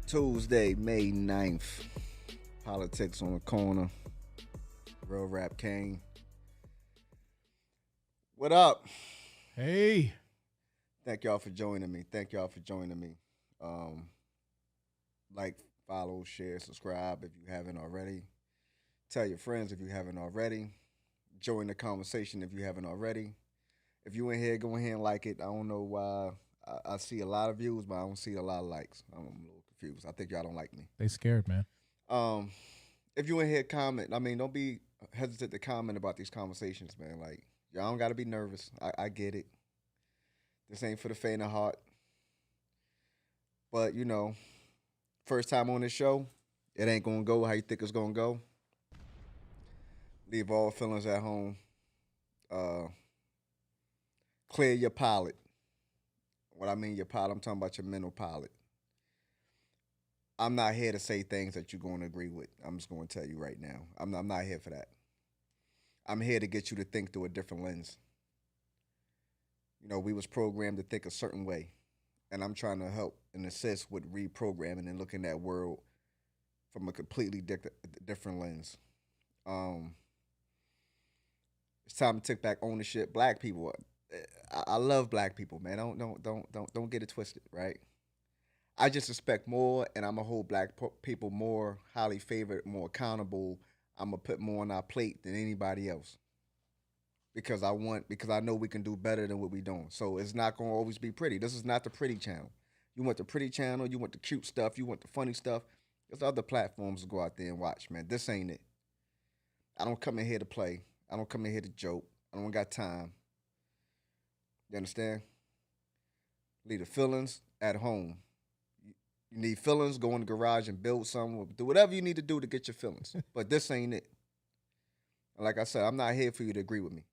Tuesday, May 9th. Politics on the corner. Real Rap Cain. What up? Hey, Thank y'all for joining me. Um, like, follow, share, subscribe if you haven't already. Tell your friends if you haven't already. Join the conversation if you haven't already. If you in here, go ahead and like it. I don't know why. I see a lot of views, but I don't see a lot of likes. I'm a little confused. I think y'all don't like me. they scared, man. Um, if you in here, comment. I mean, don't be hesitant to comment about these conversations, man. Like, y'all don't got to be nervous. I get it. This ain't for the faint of heart. But, first time on this show, it ain't going to go how you think it's going to go. Leave all feelings at home. Uh, Clear your palate. What I mean, your palate, I'm talking about your mental palate. I'm not here to say things that you're going to agree with. I'm just going to tell you right now. I'm not here for that. I'm here to get you to think through a different lens. We was programmed to think a certain way, and I'm trying to help and assist with reprogramming and looking at world from a completely different lens. Um, it's time to take back ownership. Black people, I love black people, man. Don't get it twisted, right? I just expect more, and I'm gonna hold people more highly favored, more accountable. I'm gonna put more on our plate than anybody else because I know we can do better than what we doing. So it's not gonna always be pretty. This is not the pretty channel. You want the pretty channel, you want the cute stuff, you want the funny stuff. There's other platforms to go out there and watch, man. This ain't it. I don't come in here to play. I don't come in here to joke. I don't got time. You understand? Leave the feelings at home. You need feelings, go in the garage and build something. Do whatever you need to do to get your feelings. But this ain't it. Like I said, I'm not here for you to agree with me.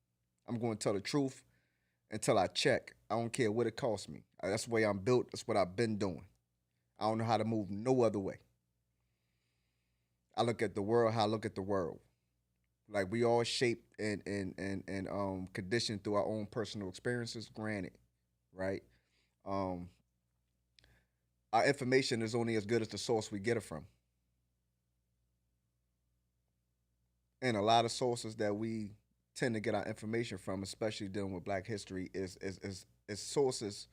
I'm going to tell the truth until I check. I don't care what it costs me. That's the way I'm built. That's what I've been doing. I don't know how to move no other way. I look at the world how I look at the world. Like we all shaped and conditioned through our own personal experiences, granted, right? Um, our information is only as good as the source we get it from. And a lot of sources that we tend to get our information from, especially dealing with Black history, is sources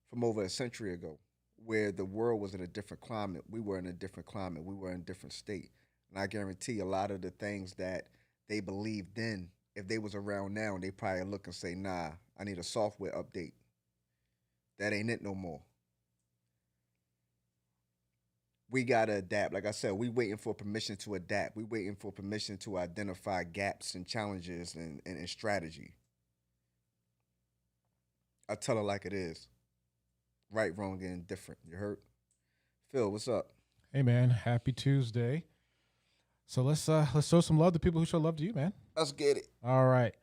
from over a century ago, where the world was in a different climate. We were in a different climate. We were in a different state. And I guarantee a lot of the things that they believed then, if they was around now, they probably look and say, nah, I need a software update. That ain't it no more. We gotta adapt. Like I said, we waiting for permission to adapt. We waiting for permission to identify gaps and challenges and strategy. I tell her like it is. Right, wrong, and indifferent. You heard? Phil, what's up? Hey, man. Happy Tuesday. So let's show some love to people who show love to you, man. Let's get it. All right.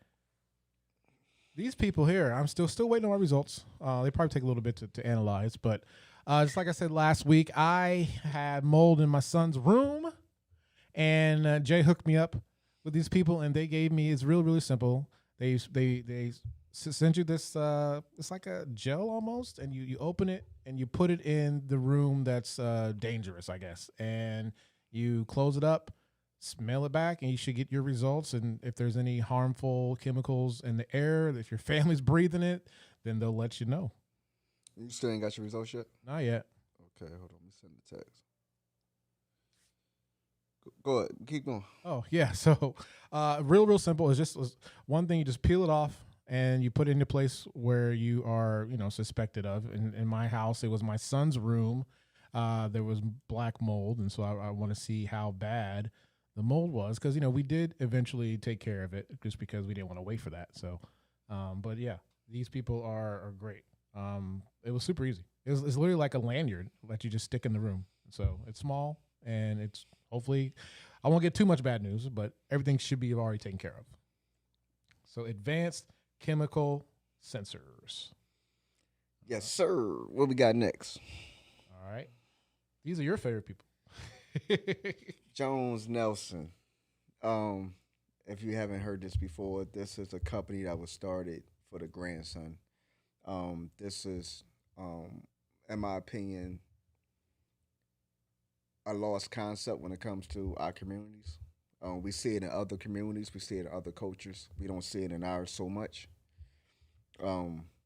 These people here, I'm still waiting on my results. They probably take a little bit to analyze, but just like I said last week, I had mold in my son's room, and Jay hooked me up with these people, and they gave me. It's really simple. They send you this. It's like a gel almost, and you open it and you put it in the room that's dangerous, I guess, and you close it up, smell it back, and you should get your results. And if there's any harmful chemicals in the air, if your family's breathing it, then they'll let you know. You still ain't got your results yet? Not yet. Okay, hold on. Let me send the text. Go ahead. Keep going. Oh yeah. So real simple. It's just one thing. You just peel it off and you put it in a place where you are, suspected of. In my house, it was my son's room. There was black mold, and so I want to see how bad the mold was, because we did eventually take care of it, just because we didn't want to wait for that. So, but yeah, these people are great. It was super easy. It's literally like a lanyard that you just stick in the room. So it's small, and it's hopefully, I won't get too much bad news, but everything should be already taken care of. So advanced chemical sensors. Yes, sir. What we got next? All right. These are your favorite people. Jones Nelson. If you haven't heard this before, this is a company that was started for the grandson. This is, in my opinion, a lost concept when it comes to our communities. We see it in other communities. We see it in other cultures. We don't see it in ours so much.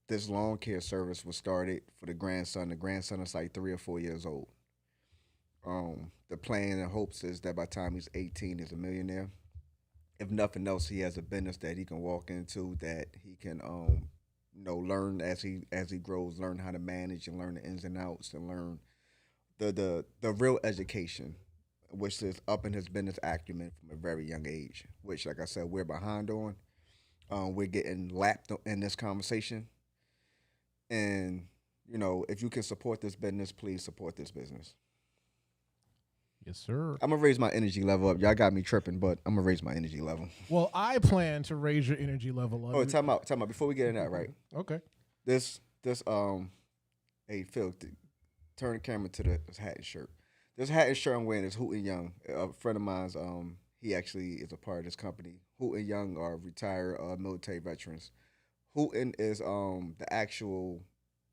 This lawn care service was started for the grandson. The grandson is like 3 or 4 years old. The plan and hopes is that by the time he's 18, he's a millionaire. If nothing else, he has a business that he can walk into that he can, learn as he grows, learn how to manage and learn the ins and outs and learn the real education, which is up in his business acumen from a very young age. Which, like I said, we're behind on. We're getting lapped in this conversation, and if you can support this business, please support this business. Yes, sir. I'm gonna raise my energy level up. Y'all got me tripping, but I'm gonna raise my energy level. Well, I plan to raise your energy level up. Oh, time out. Before we get in that, right? Okay. This, hey Phil, turn the camera to this hat and shirt. This hat and shirt I'm wearing is Hooten Young. A friend of mine's. He actually is a part of this company. Hooten Young are retired military veterans. Hooten is the actual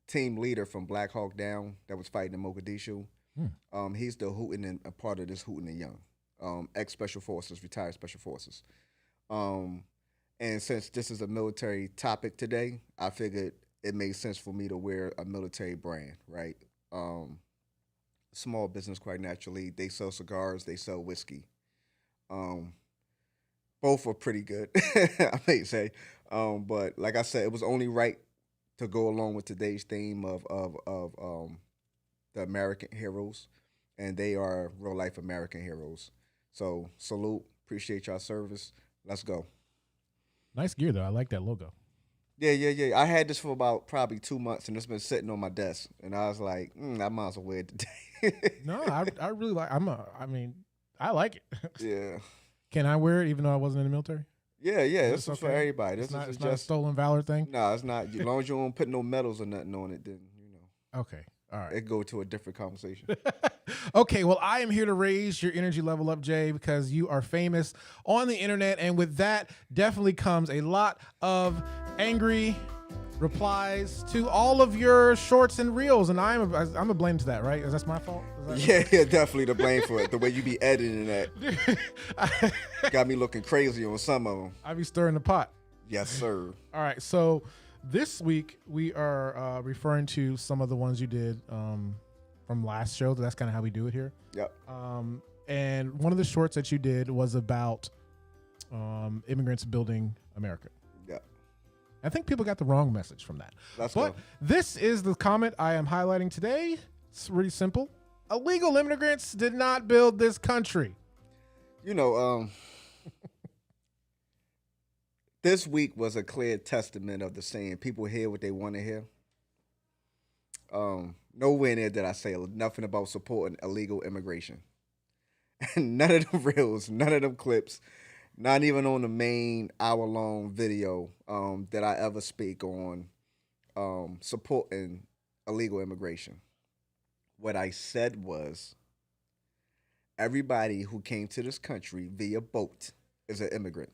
team leader from Black Hawk Down that was fighting in Mogadishu. He's the Hooten and a part of this Hooten and Young, ex Special Forces, retired Special Forces. And since this is a military topic today, I figured it made sense for me to wear a military brand, right? Small business, quite naturally. They sell cigars, they sell whiskey. Both are pretty good, I may say. But like I said, it was only right to go along with today's theme of the American heroes, and they are real life American heroes. So salute, appreciate y'all service. Let's go. Nice gear though. I like that logo. Yeah. I had this for about probably 2 months, and it's been sitting on my desk, and I was like, I might as well wear it today. No, I really like. I like it. Yeah. Can I wear it even though I wasn't in the military? Yeah. This is for everybody. This it's is not a stolen valor thing. No, it's not. As long as you don't put no medals or nothing on it, then Okay. All right. it go to a different conversation. Okay, well, I am here to raise your energy level up, Jay, because you are famous on the internet, and with that definitely comes a lot of angry replies to all of your shorts and reels, and I'm a blame to that, right? Is that my fault? Yeah, definitely the blame for it. The way you be editing that got me looking crazy on some of them. I be stirring the pot. Yes, sir. All right, so this week we are referring to some of the ones you did from last show. That's kind of how we do it here. Yep. And one of the shorts that you did was about immigrants building America. Yep. I think people got the wrong message from that. But go. This is the comment I am highlighting today. It's really simple. Illegal immigrants did not build this country. This week was a clear testament of the saying, people hear what they want to hear. Nowhere near did I say nothing about supporting illegal immigration. None of them reels, none of them clips, not even on the main hour-long video that I ever speak on supporting illegal immigration. What I said was, everybody who came to this country via boat is an immigrant.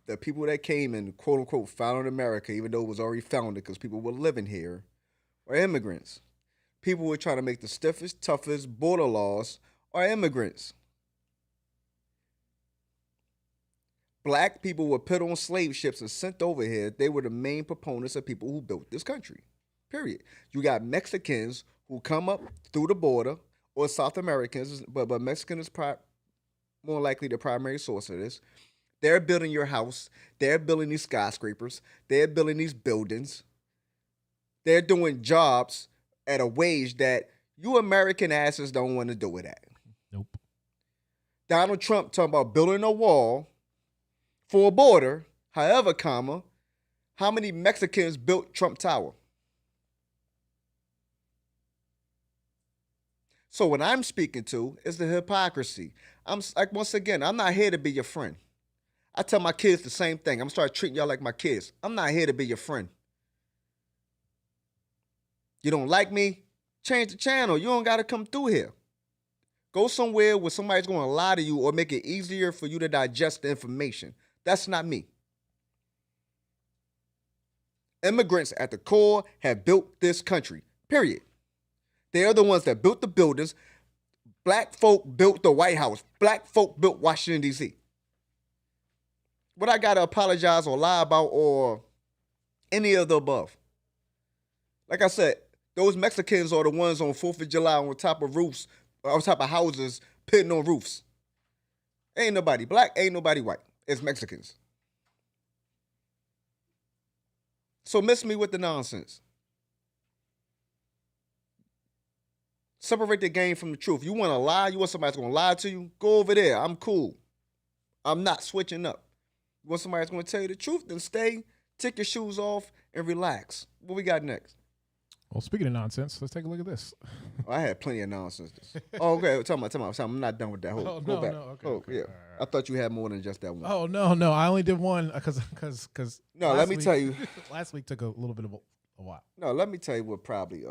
The people that came and quote unquote founded America, even though it was already founded because people were living here, are immigrants. People who are trying to make the stiffest, toughest border laws are immigrants. Black people were put on slave ships and sent over here. They were the main proponents of people who built this country. Period. You got Mexicans who come up through the border, or South Americans, but Mexican is more likely the primary source of this. They're building your house. They're building these skyscrapers. They're building these buildings. They're doing jobs at a wage that you American asses don't want to do it at. Nope. Donald Trump talking about building a wall for a border. However, how many Mexicans built Trump Tower? So what I'm speaking to is the hypocrisy. I'm like, once again, I'm not here to be your friend. I tell my kids the same thing. I'm gonna start treating y'all like my kids. I'm not here to be your friend. You don't like me? Change the channel. You don't gotta come through here. Go somewhere where somebody's gonna lie to you or make it easier for you to digest the information. That's not me. Immigrants at the core have built this country. Period. They're the ones that built the buildings. Black folk built the White House. Black folk built Washington, D.C. What I got to apologize or lie about or any of the above? Like I said, those Mexicans are the ones on 4th of July on top of roofs, on top of houses, pitting on roofs. Ain't nobody black, ain't nobody white. It's Mexicans. So miss me with the nonsense. Separate the game from the truth. You want to lie? You want somebody that's going to lie to you? Go over there. I'm cool. I'm not switching up. You want somebody that's going to tell you the truth? Then stay, take your shoes off, and relax. What we got next? Well, speaking of nonsense, let's take a look at this. Oh, I had plenty of nonsense. Oh, okay. Tell me. I'm not done with that. Go back. Okay. Yeah. Right. I thought you had more than just that one. Oh, no. I only did one because no, let me tell you. Last week took a little bit of a while. No, let me tell you what probably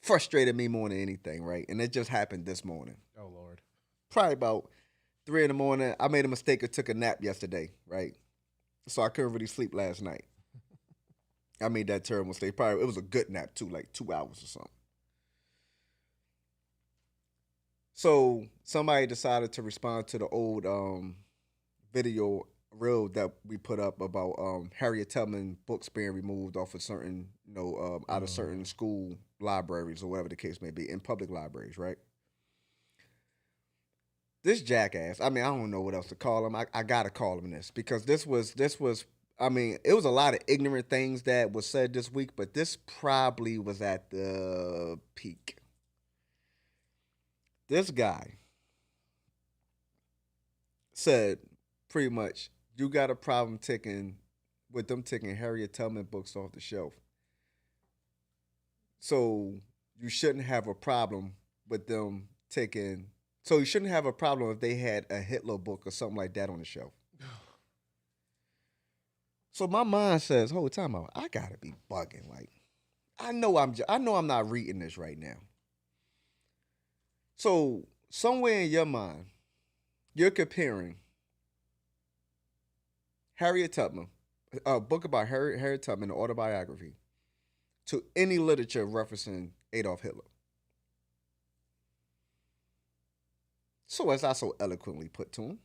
frustrated me more than anything, right? And it just happened this morning. Oh, Lord. Probably about 3 a.m. I made a mistake and took a nap yesterday, right? So I couldn't really sleep last night. I made that terrible mistake. Probably it was a good nap too, like 2 hours or something. So somebody decided to respond to the old video reel that we put up about Harriet Tubman books being removed off of certain, out of certain school libraries or whatever the case may be, in public libraries, right? This jackass, I don't know what else to call him. I gotta call him this because this was, it was a lot of ignorant things that was said this week, but this probably was at the peak. This guy said pretty much, you got a problem with them taking Harriet Tubman books off the shelf. So you shouldn't have a problem with them taking, so you shouldn't have a problem if they had a Hitler book or something like that on the shelf. So my mind says, hold time out, I gotta be bugging. Like, I know I'm not reading this right now. So somewhere in your mind, you're comparing Harriet Tubman, a book about Harriet Tubman, an autobiography, to any literature referencing Adolf Hitler. So as I so eloquently put to him,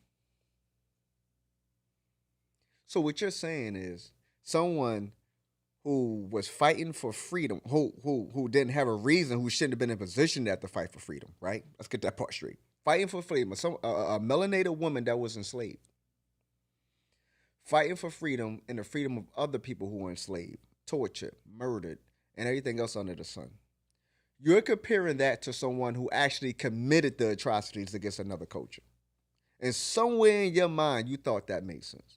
so what you're saying is someone who was fighting for freedom, who didn't have a reason, who shouldn't have been in a position to have to fight for freedom, right? Let's get that part straight. Fighting for freedom, a melanated woman that was enslaved. Fighting for freedom and the freedom of other people who were enslaved, tortured, murdered, and everything else under the sun. You're comparing that to someone who actually committed the atrocities against another culture. And somewhere in your mind, you thought that made sense.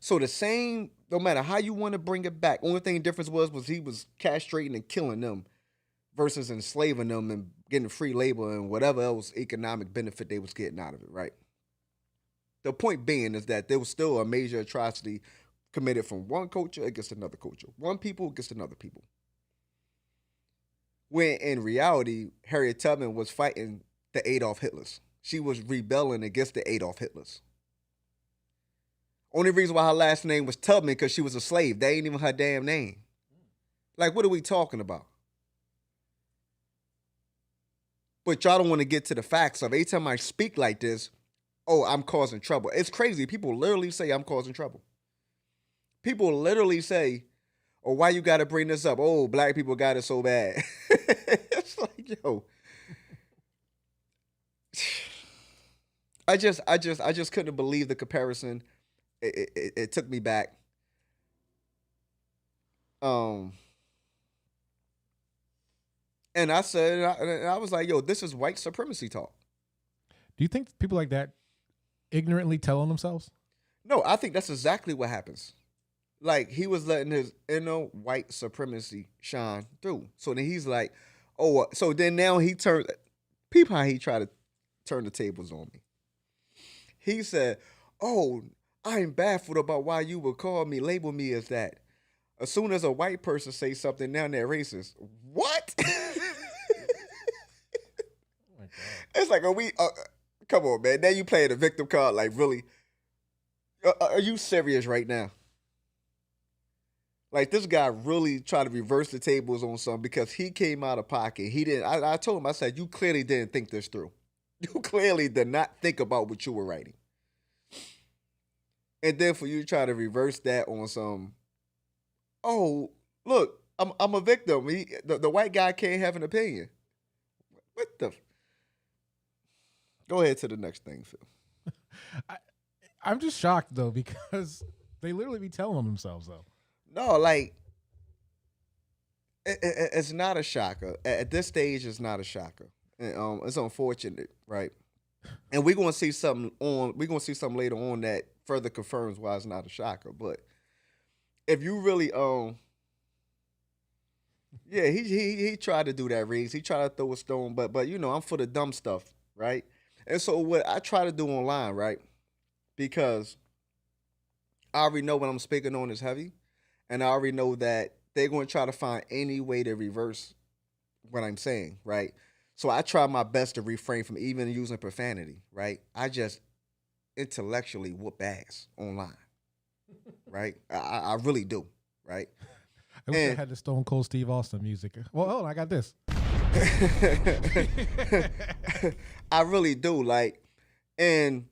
So the same, no matter how you want to bring it back, only thing the difference was he was castrating and killing them versus enslaving them and getting free labor and whatever else economic benefit they was getting out of it, right? The point being is that there was still a major atrocity committed from one culture against another culture, one people against another people. When in reality, Harriet Tubman was fighting the Adolf Hitlers. She was rebelling against the Adolf Hitlers. Only reason why her last name was Tubman because she was a slave. That ain't even her damn name. Like, what are we talking about? But y'all don't want to get to the facts of every time I speak like this, oh, I'm causing trouble. It's crazy. People literally say I'm causing trouble. People literally say, oh, why you got to bring this up? Oh, black people got it so bad. It's like, yo. I just couldn't believe the comparison. It took me back. And I said, I was like, yo, this is white supremacy talk. Do you think people like that ignorantly tell on themselves? No, I think that's exactly what happens. Like, he was letting his inner white supremacy shine through. So then he's like, oh, so then now he turned, peep how he tried to turn the tables on me. He said, oh, I'm baffled about why you would label me as that. As soon as a white person says something, now they're racist. What? Oh my God. It's like, come on, man. Now you playing the victim card, like, really? Are you serious right now? Like this guy really tried to reverse the tables on something because he came out of pocket. He didn't. I told him, I said, you clearly didn't think this through. You clearly did not think about what you were writing. And then for you to try to reverse that on some, oh, look, I'm a victim. The white guy can't have an opinion. What the? Go ahead to the next thing, Phil. I'm just shocked though because they literally be telling them themselves though. No, like it's not a shocker. At this stage, it's not a shocker. And, it's unfortunate, right? And we're gonna see something on. We're gonna see something later on that further confirms why it's not a shocker. But if you really yeah, he tried to do that, Reeves. He tried to throw a stone, but you know I'm for the dumb stuff, right? And so what I try to do online, right? Because I already know what I'm speaking on is heavy, and I already know that they're going to try to find any way to reverse what I'm saying, right? So I try my best to refrain from even using profanity, right? I just intellectually whoop ass online, right? I really do, right? I wish I had the Stone Cold Steve Austin music. Well, hold on, I got this. I really do, like, and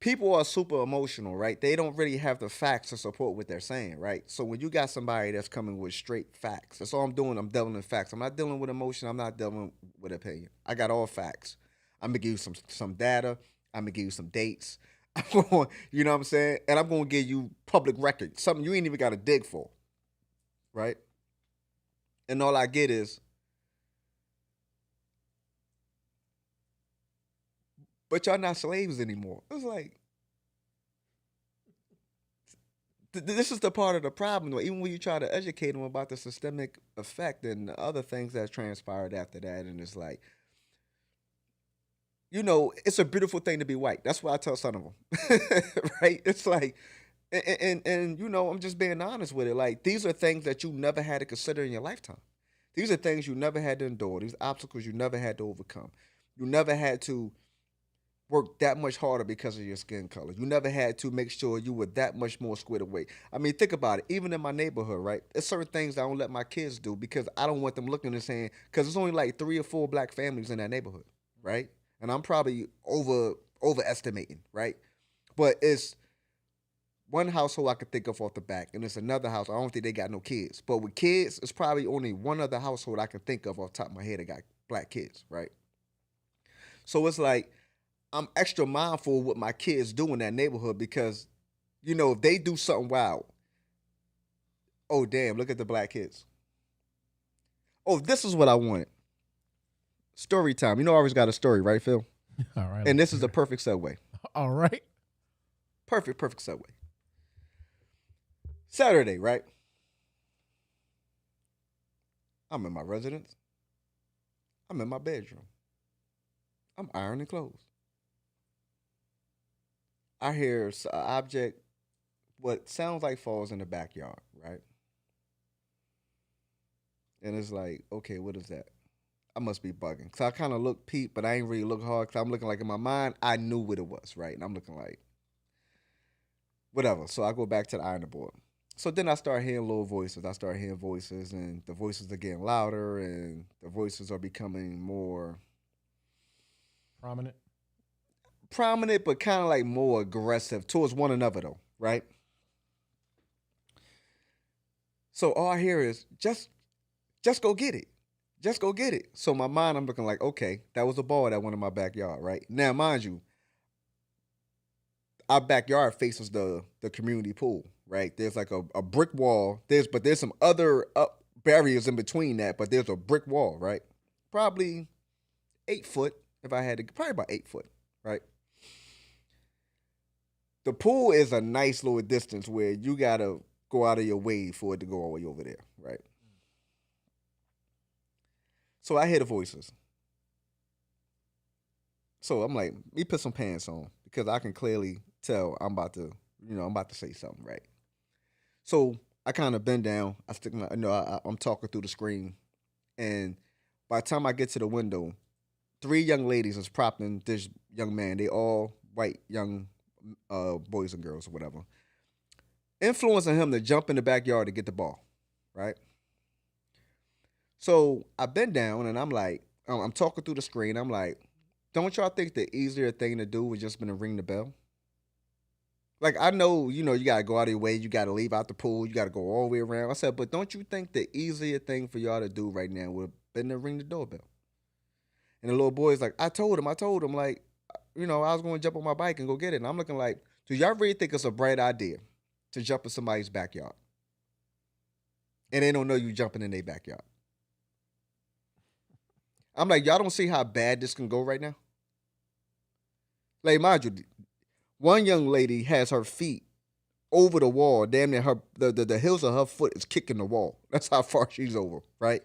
people are super emotional, right? They don't really have the facts to support what they're saying, right? So when you got somebody that's coming with straight facts, that's all I'm doing. I'm dealing with facts. I'm not dealing with emotion. I'm not dealing with opinion. I got all facts. I'm gonna give you some data. I'm gonna give you some dates. I'm going, you know what I'm saying? And I'm gonna give you public record, something you ain't even got to dig for, right? And all I get is, but y'all not slaves anymore. It's like, this is the part of the problem. Though. Even when you try to educate them about the systemic effect and the other things that transpired after that, and it's like, you know, it's a beautiful thing to be white. That's what I tell some of them, right? It's like, and you know, I'm just being honest with it. Like these are things that you never had to consider in your lifetime. These are things you never had to endure. These obstacles you never had to overcome. You never had to work that much harder because of your skin color. You never had to make sure you were that much more squared away. I mean, think about it. Even in my neighborhood, right? There's certain things I don't let my kids do because I don't want them looking and saying, because there's only like 3 or 4 black families in that neighborhood, right? And I'm probably overestimating, right? But it's one household I could think of off the back, and it's another house. I don't think they got no kids. But with kids, it's probably only one other household I can think of off the top of my head that got black kids, right? So it's like, I'm extra mindful of what my kids do in that neighborhood because, you know, if they do something wild, oh damn, look at the black kids. Oh, this is what I wanted. Story time. You know I always got a story, right, Phil? All right. And this is the perfect segue. All right. Perfect segue. Saturday, right? I'm in my residence. I'm in my bedroom. I'm ironing clothes. I hear an object, what sounds like falls in the backyard, right? And it's like, okay, what is that? I must be bugging. So I kind of look peep, but I ain't really look hard because I'm looking like in my mind, I knew what it was, right? And I'm looking like, whatever. So I go back to the ironing board. So then I start hearing little voices. I start hearing voices, and the voices are getting louder, and the voices are becoming more prominent, but kind of like more aggressive towards one another, though, right? So all I hear is just go get it. Just go get it. So my mind, I'm looking like, okay, that was a ball that went in my backyard, right? Now, mind you, our backyard faces the community pool, right? There's like a brick wall. But there's some other barriers in between that, but there's a brick wall, right? Probably 8 foot, if I had to, probably about 8 foot, right? The pool is a nice little distance where you gotta go out of your way for it to go all the way over there, right? So I hear the voices. So I'm like, let me put some pants on because I can clearly tell I'm about to, I'm about to say something, right? So I kind of bend down. I stick my, I'm talking through the screen, and by the time I get to the window, 3 young ladies is propping this young man. They all white young boys and girls or whatever. influencing him to jump in the backyard to get the ball, right? So I bend down and I'm like, I'm talking through the screen. I'm like, don't y'all think the easier thing to do would just been to ring the bell? Like I know, you gotta go out of your way, you gotta leave out the pool, you gotta go all the way around. I said, but don't you think the easier thing for y'all to do right now would have been to ring the doorbell? And the little boy's like, I told him, like, I was gonna jump on my bike and go get it. And I'm looking like, do y'all really think it's a bright idea to jump in somebody's backyard? And they don't know you jumping in their backyard. I'm like, y'all don't see how bad this can go right now? Like, mind you, one young lady has her feet over the wall. Damn near the heels of her foot is kicking the wall. That's how far she's over, right?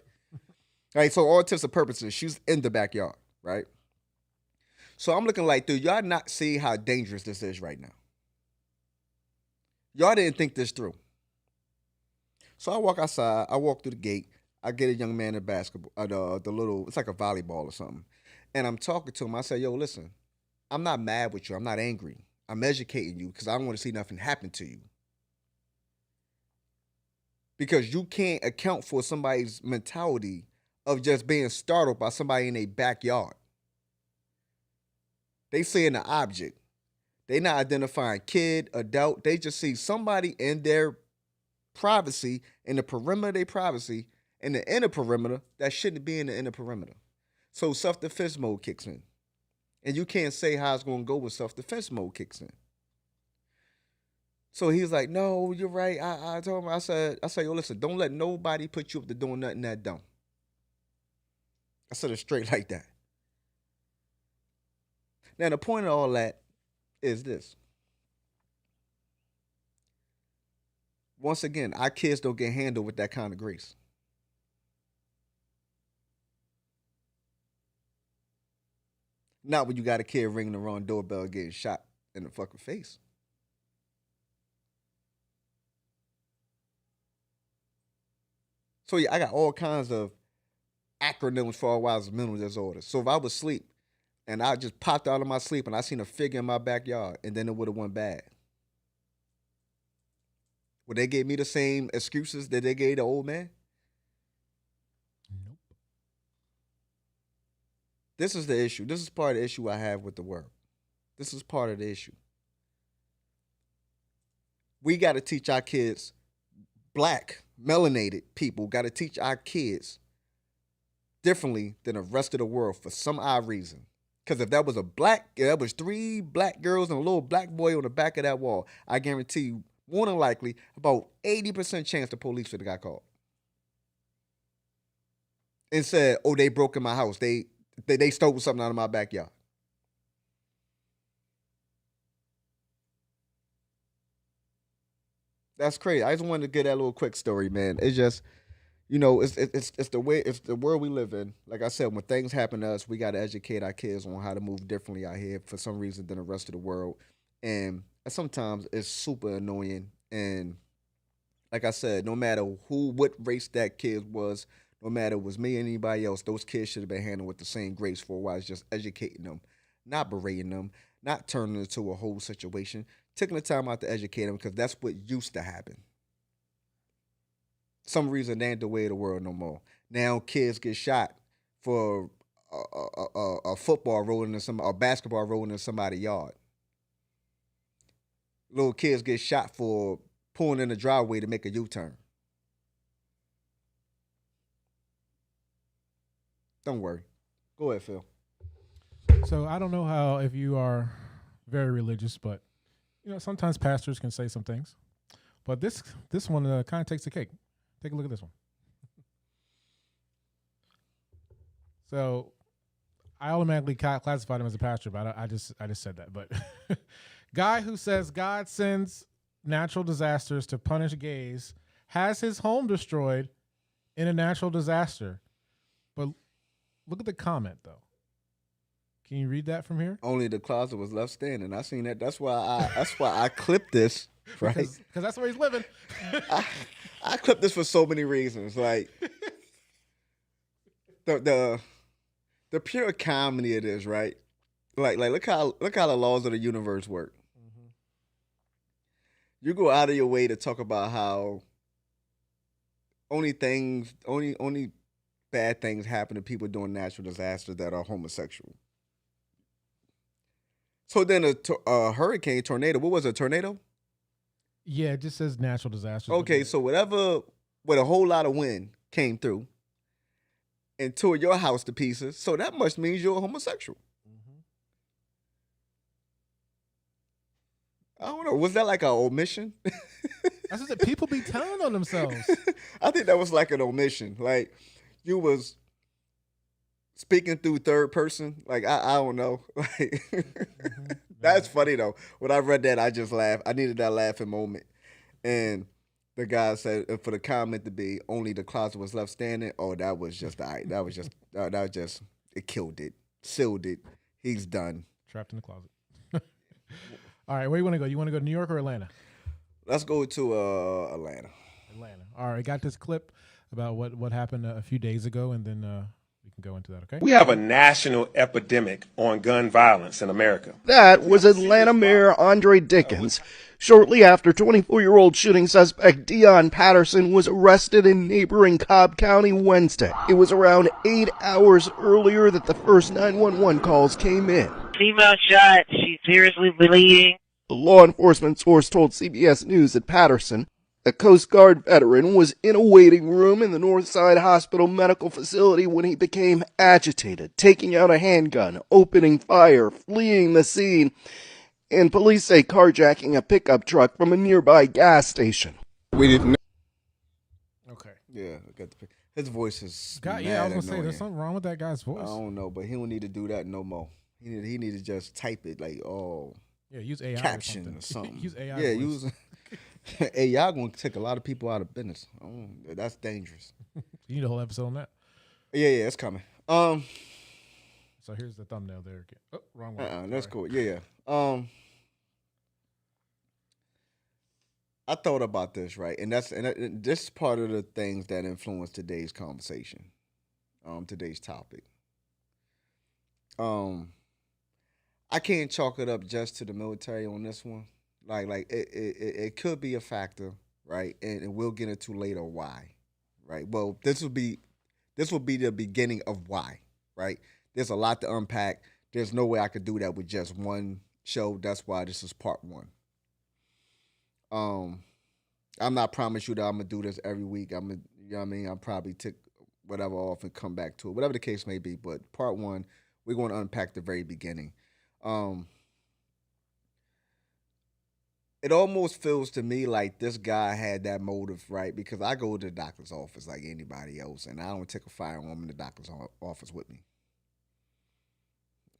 Right. So all intents and purposes, she's in the backyard, right? So I'm looking like, dude, y'all not see how dangerous this is right now? Y'all didn't think this through. So I walk outside. I walk through the gate. I get a young man in basketball, the little, it's like a volleyball or something. And I'm talking to him. I say, yo, listen, I'm not mad with you. I'm not angry. I'm educating you because I don't want to see nothing happen to you. Because you can't account for somebody's mentality of just being startled by somebody in their backyard. They seeing the object. They not identifying kid, adult. They just see somebody in their privacy, in the perimeter of their privacy, in the inner perimeter that shouldn't be in the inner perimeter. So self-defense mode kicks in. And you can't say how it's going to go when self-defense mode kicks in. So he's like, no, you're right. I told him, I said, yo, listen, don't let nobody put you up to doing nothing that dumb. I said it straight like that. Now, the point of all that is this. Once again, our kids don't get handled with that kind of grace. Not when you got a kid ringing the wrong doorbell getting shot in the fucking face. So yeah, I got all kinds of acronyms for all wise mental disorders. So if I was asleep and I just popped out of my sleep and I seen a figure in my backyard and then it would have went bad, would they give me the same excuses that they gave the old man? Nope. This is the issue. This is part of the issue I have with the world. This is part of the issue. We got to teach our kids, black, melanated people, got to teach our kids differently than the rest of the world for some odd reason. Because if that was 3 black girls and a little black boy on the back of that wall, I guarantee you, more than likely, about 80% chance the police would have got called. And said, oh, they broke in my house. They stole something out of my backyard. That's crazy. I just wanted to get that little quick story, man. It's just, it's the world we live in. Like I said, when things happen to us, we got to educate our kids on how to move differently out here for some reason than the rest of the world. And sometimes it's super annoying. And like I said, no matter what race that kid was, no matter it was me or anybody else, those kids should have been handled with the same grace for a while. It's just educating them, not berating them, not turning it into a whole situation, taking the time out to educate them because that's what used to happen. Some reason they ain't the way of the world no more. Now kids get shot for a football rolling in a basketball rolling in somebody's yard. Little kids get shot for pulling in the driveway to make a U-turn. Don't worry. Go ahead, Phil. So I don't know how if you are very religious, but sometimes pastors can say some things. But this one kind of takes the cake. Take a look at this one. So I automatically classified him as a pastor, but I just said that. But guy who says God sends natural disasters to punish gays has his home destroyed in a natural disaster. But look at the comment, though. Can you read that from here? Only the closet was left standing. I seen that. That's why I clipped this. Right? Because that's where he's living. I clipped this for so many reasons. Like the pure comedy of this, right? Like look how the laws of the universe work. Mm-hmm. You go out of your way to talk about how only bad things happen to people during natural disasters that are homosexual. So then a hurricane, tornado. What was it, a tornado? Yeah, it just says natural disasters. Okay, so whatever with a whole lot of wind came through and tore your house to pieces. So that must mean you're a homosexual. Mhm. I don't know. Was that like an omission? That's what people be telling on themselves. I think that was like an omission. Like you was speaking through third person. Like I don't know. Like that's funny though. When I read that, I just laughed. I needed that laughing moment. And the guy said for the comment to be only the closet was left standing. Oh, that was just all right. That was just it killed it, sealed it. He's done. Trapped in the closet. All right, where you want to go? You want to go to New York or Atlanta? Let's go to Atlanta. Atlanta. All right, got this clip about what happened a few days ago, and then we can go into that, okay? We have a national epidemic on gun violence in America. That was Atlanta Mayor Andre Dickens. Shortly after 24-year-old shooting suspect Dion Patterson was arrested in neighboring Cobb County Wednesday. It was around 8 hours earlier that the first 911 calls came in. Female shot, she's seriously bleeding. A law enforcement source told CBS News that Patterson, a Coast Guard veteran, was in a waiting room in the Northside Hospital medical facility when he became agitated, taking out a handgun, opening fire, fleeing the scene, and police say carjacking a pickup truck from a nearby gas station. We didn't know. Okay. Yeah, I got the his voice is Yeah, I was gonna say there's something wrong with that guy's voice. I don't know, but he don't need to do that no more. He need to just type it like yeah, use AI caption or something. Use AI. Yeah, voice. use AI going to take a lot of people out of business. That's dangerous. You need a whole episode on that. Yeah, it's coming. So here's the thumbnail there again. Oh, wrong one. That's cool. Yeah. I thought about this, right? And this is part of the things that influence today's conversation. Today's topic. I can't chalk it up just to the military on this one. Like it could be a factor, right? And we'll get into later why, right? Well, this will be the beginning of why, right? There's a lot to unpack. There's no way I could do that with just one show. That's why this is part one. I'm not promise you that I'm gonna do this every week. You know what I mean? I'll probably take whatever off and come back to it, whatever the case may be. But part one, we're going to unpack the very beginning. It almost feels to me like this guy had that motive, right? Because I go to the doctor's office like anybody else, and I don't take a firearm in the doctor's office with me.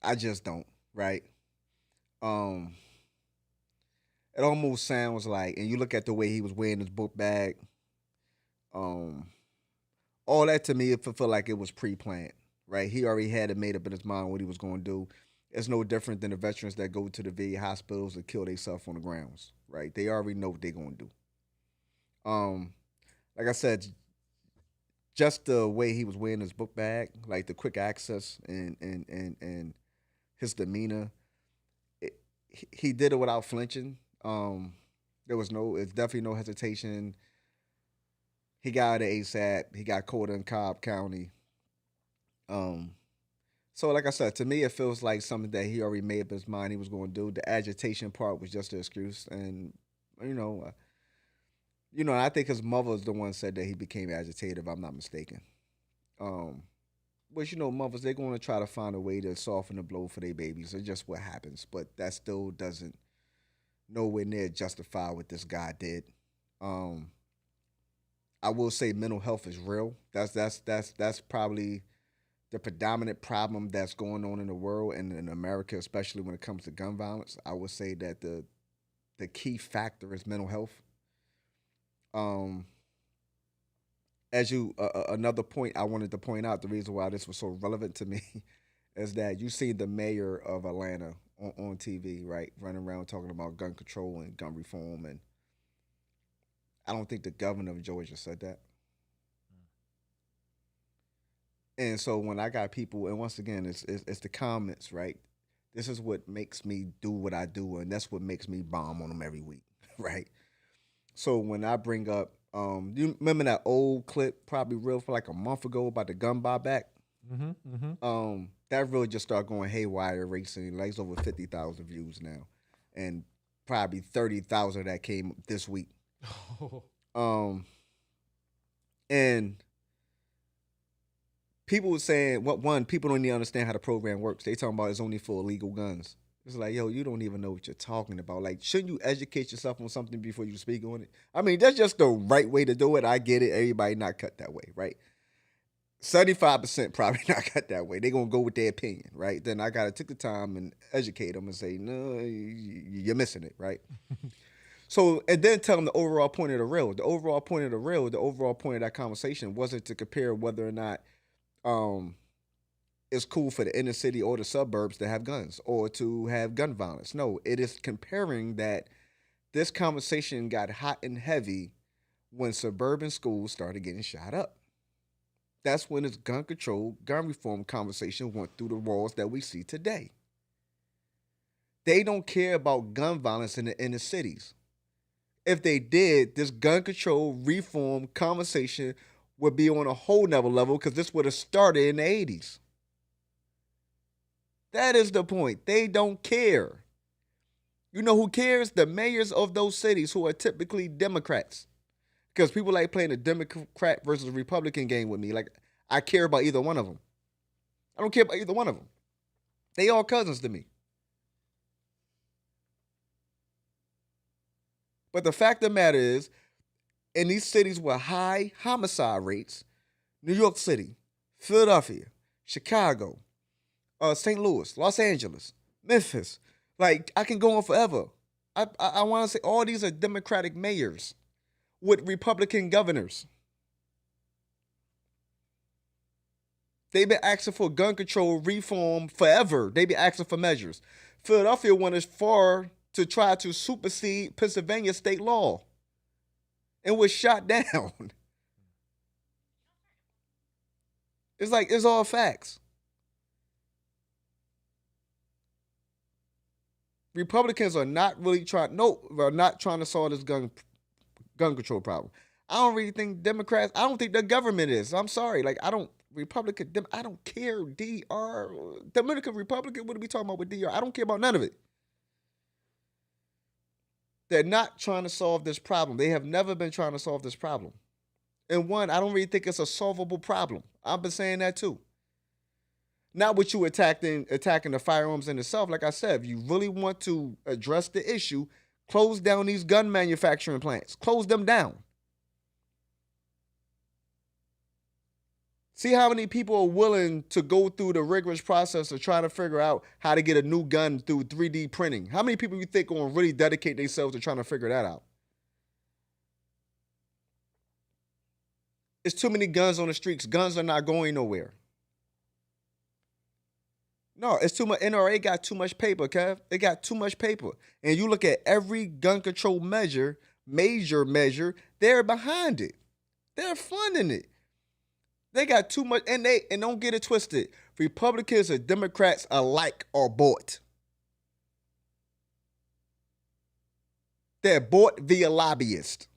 I just don't, right? It almost sounds like, and you look at the way he was wearing his book bag, all that to me, it felt like it was pre-planned, right? He already had it made up in his mind what he was going to do. It's no different than the veterans that go to the VA hospitals and kill themselves on the grounds, right? They already know what they're going to do. Like I said, just the way he was wearing his book bag, like the quick access and his demeanor, he did it without flinching. It's definitely no hesitation. He got out of ASAP. He got caught in Cobb County. So like I said, to me, it feels like something that he already made up his mind he was going to do. The agitation part was just an excuse, and I think his mother is the one said that he became agitated, if I'm not mistaken. But mothers, they're going to try to find a way to soften the blow for their babies. It's just what happens, but that still doesn't nowhere near justify what this guy did. I will say mental health is real. That's probably the predominant problem that's going on in the world and in America, especially when it comes to gun violence. I would say that the key factor is mental health. Another point I wanted to point out, the reason why this was so relevant to me is that you see the mayor of Atlanta on TV, right, running around talking about gun control and gun reform, and I don't think the governor of Georgia said that. And so when I got people, and once again, it's the comments, right? This is what makes me do what I do, and that's what makes me bomb on them every week, right? So when I bring up, you remember that old clip, probably real for like a month ago about the gun buyback? That really just started going haywire recently. Like it's over 50,000 views now, and probably 30,000 of that came this week. Um, and people were saying, what one, people don't even understand how the program works. They talking about it's only for illegal guns. It's like, yo, you don't even know what you're talking about. Like, shouldn't you educate yourself on something before you speak on it? I mean, that's just the right way to do it. I get it. Everybody not cut that way, right? 75% probably not cut that way. They're going to go with their opinion, right? Then I got to take the time and educate them and say, no, you're missing it, right? So, and then tell them the overall point of the real. The overall point of the real, the overall point of that conversation wasn't to compare whether or not it's cool for the inner city or the suburbs to have guns or to have gun violence. No, it is comparing that this conversation got hot and heavy when suburban schools started getting shot up. That's when this gun control, gun reform conversation went through the walls that we see today. They don't care about gun violence in the inner cities. If they did, this gun control reform conversation would be on a whole nother level because this would have started in the 80s. That is the point. They don't care. You know who cares? The mayors of those cities who are typically Democrats. Because people like playing a Democrat versus Republican game with me. Like, I care about either one of them. I don't care about either one of them. They all cousins to me. But the fact of the matter is, in these cities with high homicide rates, New York City, Philadelphia, Chicago, St. Louis, Los Angeles, Memphis, like I can go on forever. I want to say all these are Democratic mayors with Republican governors. They've been asking for gun control reform forever. They've been asking for measures. Philadelphia went as far to try to supersede Pennsylvania state law and was shot down. It's like, it's all facts. Republicans are not really are not trying to solve this gun control problem. I don't really think Democrats, I don't think the government is. I'm sorry. Like, I don't care. DR, Dominican Republican, what are we talking about with DR? I don't care about none of it. They're not trying to solve this problem. They have never been trying to solve this problem. And one, I don't really think it's a solvable problem. I've been saying that too. Not what you attacking the firearms in itself. Like I said, if you really want to address the issue, close down these gun manufacturing plants. Close them down. See how many people are willing to go through the rigorous process of trying to figure out how to get a new gun through 3D printing. How many people you think are going to really dedicate themselves to trying to figure that out? It's too many guns on the streets. Guns are not going nowhere. No, it's too much. NRA got too much paper, Kev. They got too much paper. And you look at every gun control major measure, they're behind it. They're funding it. They got too much, and don't get it twisted. Republicans and Democrats alike are bought. They're bought via lobbyists.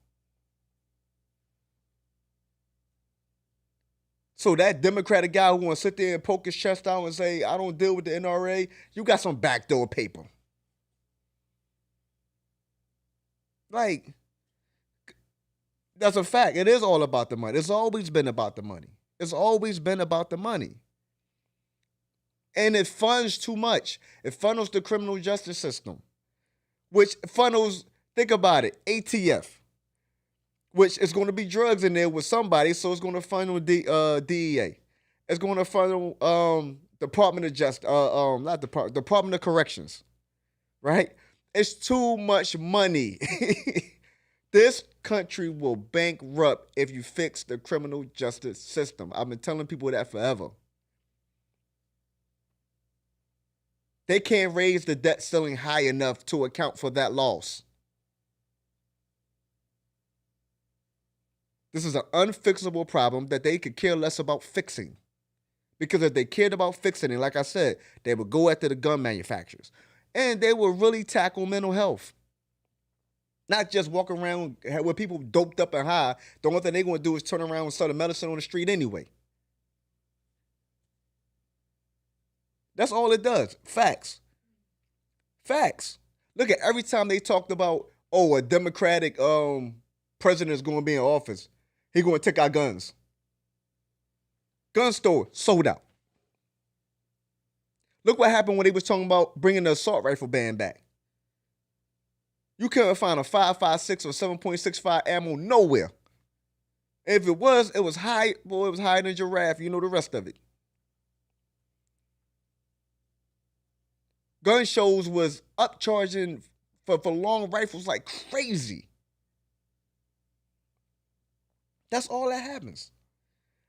So that Democratic guy who want to sit there and poke his chest out and say, I don't deal with the NRA, you got some backdoor paper. Like, that's a fact. It is all about the money. It's always been about the money. It's always been about the money. And it funds too much. It funnels the criminal justice system, which funnels, think about it, ATF, which is going to be drugs in there with somebody, so it's going to funnel DEA. It's going to funnel Department of Justice, Department of Corrections, right? It's too much money. This country will bankrupt if you fix the criminal justice system. I've been telling people that forever. They can't raise the debt ceiling high enough to account for that loss. This is an unfixable problem that they could care less about fixing. Because if they cared about fixing it, like I said, they would go after the gun manufacturers. And they would really tackle mental health. Not just walk around with people doped up and high. The only thing they're going to do is turn around and sell the medicine on the street anyway. That's all it does. Facts. Facts. Look at every time they talked about, oh, a Democratic president is going to be in office. He going to take our guns. Gun store sold out. Look what happened when they was talking about bringing the assault rifle ban back. You couldn't find a 5.56 or 7.65 ammo nowhere. If it was high. Boy, it was higher than giraffe. You know the rest of it. Gun shows was upcharging for long rifles like crazy. That's all that happens.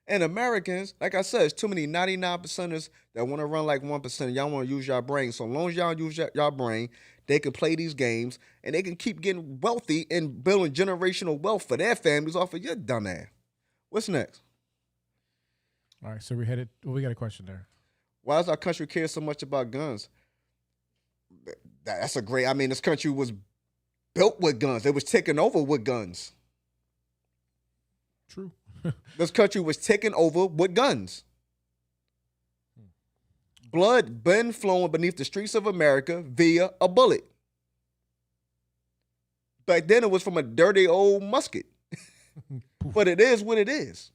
And Americans, like I said, it's too many 99%ers that want to run like 1%. Y'all want to use your brain. So long as y'all use your brain, they can play these games and they can keep getting wealthy and building generational wealth for their families off of your dumb ass. What's next? All right, so we got a question there. Why does our country care so much about guns? That's a great, I mean, this country was built with guns. It was taken over with guns. True. This country was taken over with guns. Blood been flowing beneath the streets of America via a bullet. Back then it was from a dirty old musket. But it is what it is.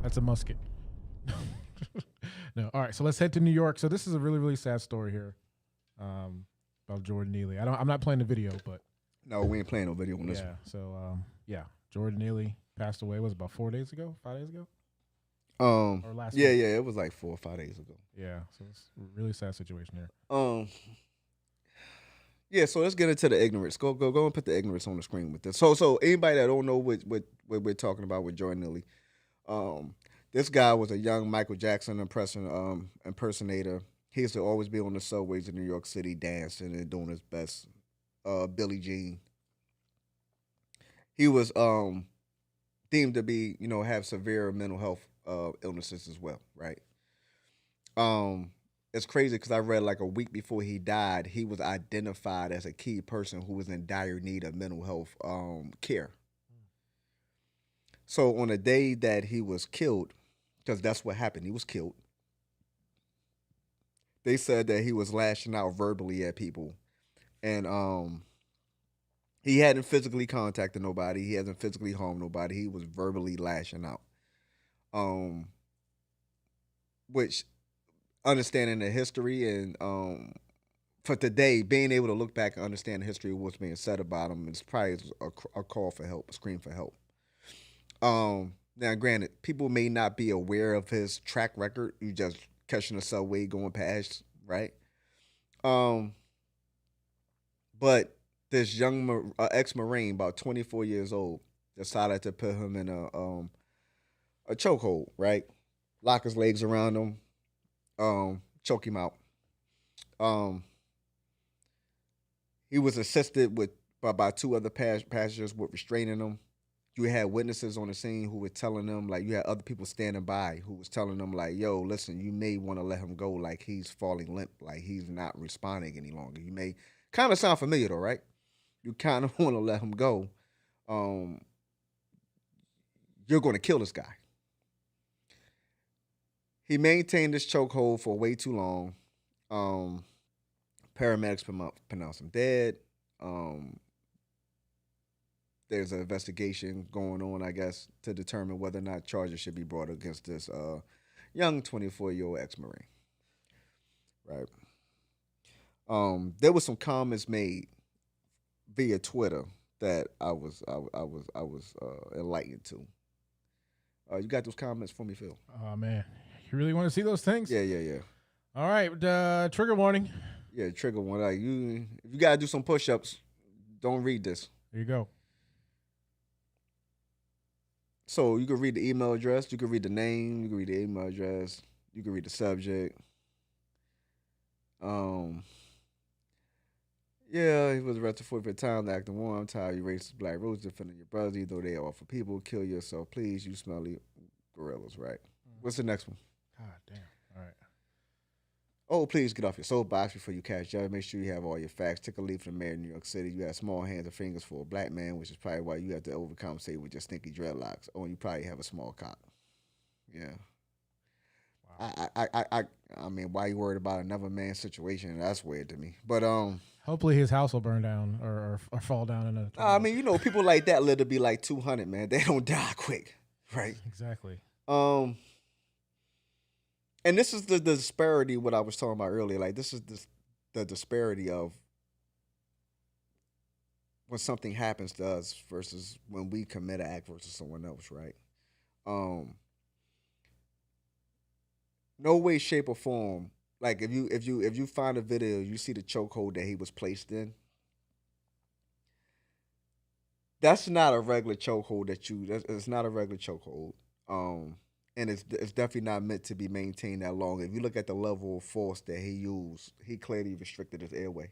That's a musket. No. All right, so let's head to New York. So this is a really, really sad story here about Jordan Neely. I'm not playing the video, but no, we ain't playing no video on this one. So Jordan Neely passed away. Was it about 5 days ago? Or last yeah, week? yeah, it was like 4 or 5 days ago. Yeah, so it's a really sad situation here. Yeah, so let's get into the ignorance. Go and put the ignorance on the screen with this. So anybody that don't know what we're talking about with Jordan Neely, this guy was a young Michael Jackson impersonator. He used to always be on the subways in New York City dancing and doing his best. Billie Jean. He was deemed to be, have severe mental health illnesses as well, right? It's crazy because I read like a week before he died, he was identified as a key person who was in dire need of mental health care. So on the day that he was killed, because that's what happened, he was killed. They said that he was lashing out verbally at people, and he hadn't physically contacted nobody. He hasn't physically harmed nobody. He was verbally lashing out. Which, understanding the history and for today, being able to look back and understand the history of what's being said about him is probably a call for help, a scream for help. Now, granted, people may not be aware of his track record. You just catching a subway going past, right? But this young ex-Marine, about 24 years old, decided to put him in a chokehold, right? Lock his legs around him, choke him out. He was assisted by two other passengers with restraining him. You had witnesses on the scene who were telling them, like, you had other people standing by who was telling them, like, yo, listen, you may want to let him go, like he's falling limp, like he's not responding any longer. You may kind of sound familiar though, right? You kind of want to let him go. You're going to kill this guy. He maintained this chokehold for way too long. Paramedics pronounced him dead. There's an investigation going on, I guess, to determine whether or not charges should be brought against this young 24-year-old ex-Marine. Right. There was some comments made via Twitter that I was enlightened to. You got those comments for me, Phil? Oh man, you really want to see those things? Yeah. All right, trigger warning. Yeah, trigger warning. Like if you gotta do some push-ups, don't read this. Here you go. So you can read the email address, you can read the name, you can read the email address, you can read the subject. Yeah, he was arrested for time acting warm, tired, you racist black rose defending your brothers, even though they are for people. Kill yourself, please. You smelly gorillas, right? What's the next one? God damn. All Oh, please get off your soapbox before you catch judge. Make sure you have all your facts. Take a leaf from the mayor of New York City. You have small hands and fingers for a black man, which is probably why you have to overcompensate with your stinky dreadlocks. Oh, and you probably have a small cock. Yeah. Wow. I mean, why you worried about another man's situation? That's weird to me. But Hopefully his house will burn down or fall down in a I mean, you know, people like that live to be like 200, man. They don't die quick, right? Exactly. And this is the disparity what I was talking about earlier. Like this is the disparity of when something happens to us versus when we commit an act versus someone else, right? No way, shape, or form. Like if you find a video, you see the chokehold that he was placed in. That's not a regular chokehold it's not a regular chokehold. And it's definitely not meant to be maintained that long. If you look at the level of force that he used, he clearly constricted his airway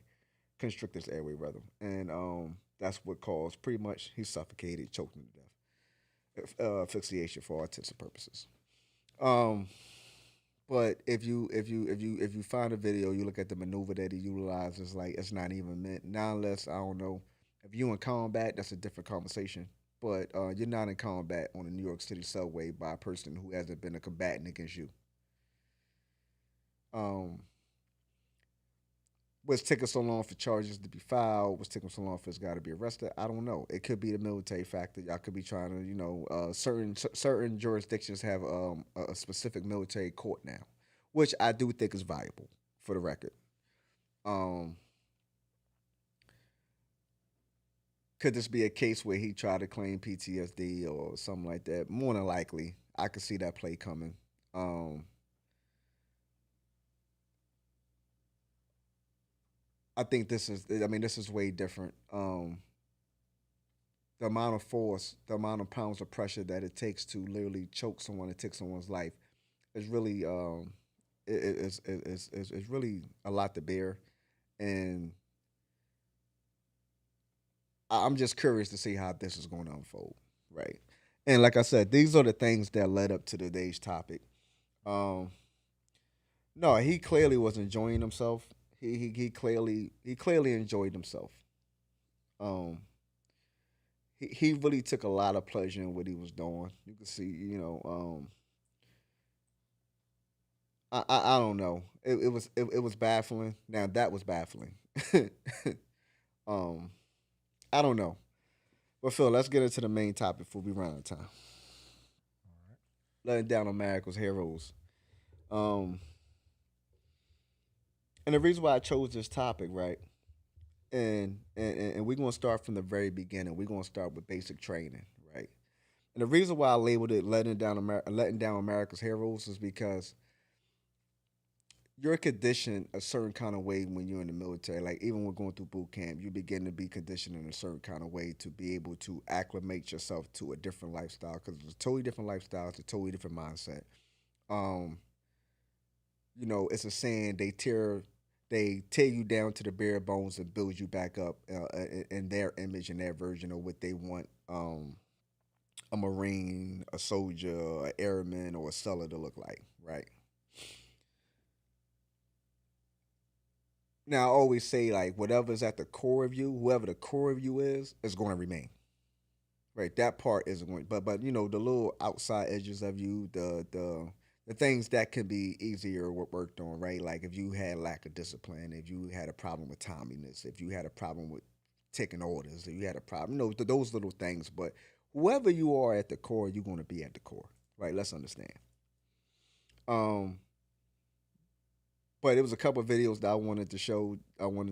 rather, and that's what caused pretty much he suffocated, choked him to death, asphyxiation for all intents and purposes. But if you find a video, you look at the maneuver that he utilizes, like it's not even meant. Now, unless I don't know, if you in combat, that's a different conversation. But you're not in combat on a New York City subway by a person who hasn't been a combatant against you. What's taking so long for charges to be filed? What's taking so long for this guy to be arrested? I don't know. It could be the military factor. Y'all could be trying to, certain jurisdictions have a specific military court now, which I do think is valuable for the record. Could this be a case where he tried to claim PTSD or something like that? More than likely, I could see that play coming. I think this is way different. The amount of force, the amount of pounds of pressure that it takes to literally choke someone and take someone's life is really it's really a lot to bear, and I'm just curious to see how this is going to unfold, right? And like I said, these are the things that led up to today's topic. No, he clearly was enjoying himself. He clearly enjoyed himself. He really took a lot of pleasure in what he was doing. You can see, I don't know. It was baffling. Now that was baffling. um, I don't know. But Phil, let's get into the main topic before we run out of time. Letting down America's heroes. And the reason why I chose this topic, right? And we're gonna start from the very beginning. We're gonna start with basic training, right? And the reason why I labeled it letting down America's heroes is because you're conditioned a certain kind of way when you're in the military. Like even when going through boot camp, you begin to be conditioned in a certain kind of way to be able to acclimate yourself to a different lifestyle because it's a totally different lifestyle, it's a totally different mindset. It's a saying they tear you down to the bare bones and build you back up in their image and their version of what they want a Marine, a soldier, an airman, or a seller to look like, right? Now, I always say, like, whatever's at the core of you, whoever the core of you is going to remain. Right? That part isn't going, but the little outside edges of you, the things that can be easier worked on, right? Like if you had lack of discipline, if you had a problem with timeliness, if you had a problem with taking orders, if you had a problem, those little things. But whoever you are at the core, you're going to be at the core, right? Let's understand. But it was a couple of videos that I wanted